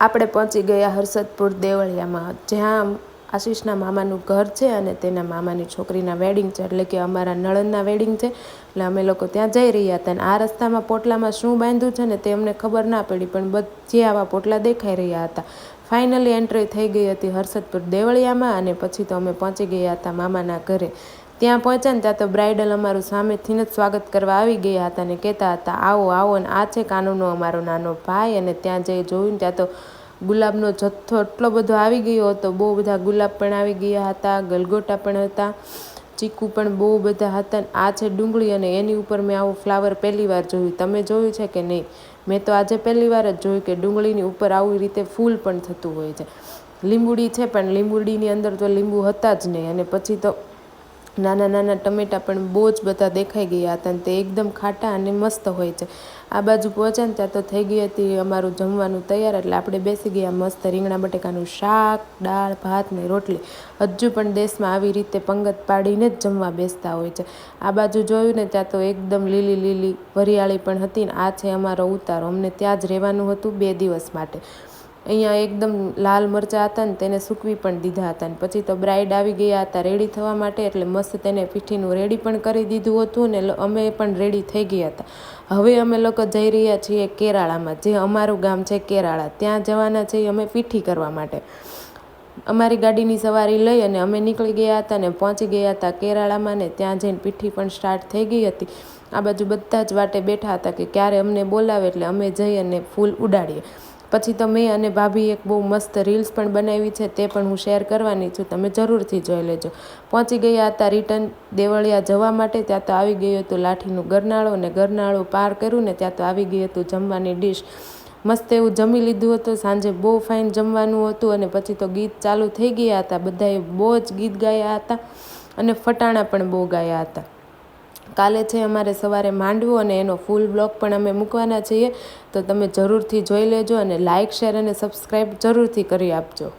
આપણે પહોંચી ગયા હર્ષદપુર દેવળિયામાં, જ્યાં આશીષના મામાનું ઘર છે અને તેના મામાની છોકરીના વેડિંગ છે, એટલે કે અમારા નણંદના વેડિંગ છે. એટલે અમે લોકો ત્યાં જઈ રહ્યા હતા. અને આ રસ્તામાં પોટલામાં શું બાંધ્યું છે ને તે અમને ખબર ના પડી, પણ બધી આવા પોટલા દેખાઈ રહ્યા હતા. ફાઇનલી એન્ટ્રી થઈ ગઈ હતી હર્ષદપુર દેવળિયામાં, અને પછી તો અમે પહોંચી ગયા હતા મામાના ઘરે. ત્યાં પહોંચ્યા ને ત્યાં તો બ્રાઇડલ અમારું સામેથી જ સ્વાગત કરવા આવી ગયા હતા અને કહેતા હતા, આવો આવો, અને આ છે કાનુનો અમારો નાનો ભાઈ. અને ત્યાં જઈ જોયું ત્યાં તો ગુલાબનો જથ્થો એટલો બધો આવી ગયો હતો. બહુ બધા ગુલાબ પણ આવી ગયા હતા, ગલગોટા પણ હતા, ચીકુ પણ બહુ બધા હતા. આ છે ડુંગળી, અને એની ઉપર મેં આવું ફ્લાવર પહેલી વાર જોયું. તમે જોયું છે કે નહીં? મેં તો આજે પહેલી વાર જ જોયું કે ડુંગળીની ઉપર આવી રીતે ફૂલ પણ થતું હોય છે. લીંબુડી છે, પણ લીંબુડીની અંદર તો લીંબુ હતા જ નહીં. અને પછી તો નાના નાના ટમેટાં પણ બહુ જ બધા દેખાઈ ગયા હતા, અને તે એકદમ ખાટા અને મસ્ત હોય છે. આ બાજુ પહોંચ્યા ને ત્યાં તો થઈ ગઈ હતી અમારું જમવાનું તૈયાર. એટલે આપણે બેસી ગયા મસ્ત રીંગણા બટેકાનું શાક, દાળ, ભાત ને રોટલી. હજુ પણ દેશમાં આવી રીતે પંગત પાડીને જ જમવા બેસતા હોય છે. આ બાજુ જોયું ને ત્યાં તો એકદમ લીલી લીલી વરિયાળી પણ હતી. ને આ છે અમારો ઉતારો. અમને ત્યાં જ રહેવાનું હતું 2 દિવસ માટે. અહીંયા એકદમ લાલ મરચાં હતા ને તેને સૂકવી પણ દીધા હતા. ને પછી તો બ્રાઇડ આવી ગયા હતા રેડી થવા માટે, એટલે મસ્ત તેને પીઠીનું રેડી પણ કરી દીધું હતું ને અમે પણ રેડી થઈ ગયા હતા. હવે અમે લોકો જઈ રહ્યા છીએ કેરાળામાં, જે અમારું ગામ છે કેરાળા. ત્યાં જવાના છીએ અમે પીઠી કરવા માટે. અમારી ગાડીની સવારી લઈ અને અમે નીકળી ગયા હતા ને પહોંચી ગયા હતા કેરાળામાં. ને ત્યાં જઈને પીઠી પણ સ્ટાર્ટ થઈ ગઈ હતી. આ બાજુ બધા જ વાટે બેઠા હતા કે ક્યારે અમને બોલાવે એટલે અમે જઈ અને ફૂલ ઉડાડીએ. પછી તો મેં અને ભાભી એક બહુ મસ્ત રીલ્સ પણ બનાવી છે, તે પણ હું શેર કરવાની છું, તમે જરૂરથી જોઈ લેજો. પહોંચી ગયા હતા રિટર્ન દેવળિયા જવા માટે. ત્યાં તો આવી ગયું હતું લાઠીનું ગરનાળું, અને ગરનાળું પાર કર્યું ને ત્યાં તો આવી ગયું હતું જમવાની ડીશ. મસ્ત એવું જમી લીધું હતું. સાંજે બહુ ફાઇન જમવાનું હતું. અને પછી તો ગીત ચાલુ થઈ ગયા હતા. બધાએ બહુ જ ગીત ગાયા હતા અને ફટાણા પણ બહુ ગાયા હતા. કાલે છે અમારે સવારે માંડવો, અને એનો ફૂલ બ્લોગ પણ અમે મૂકવાના છીએ, તો તમે જરૂરથી જોઈ લેજો. અને લાઇક, શેર અને સબસ્ક્રાઈબ જરૂરથી કરી આપજો.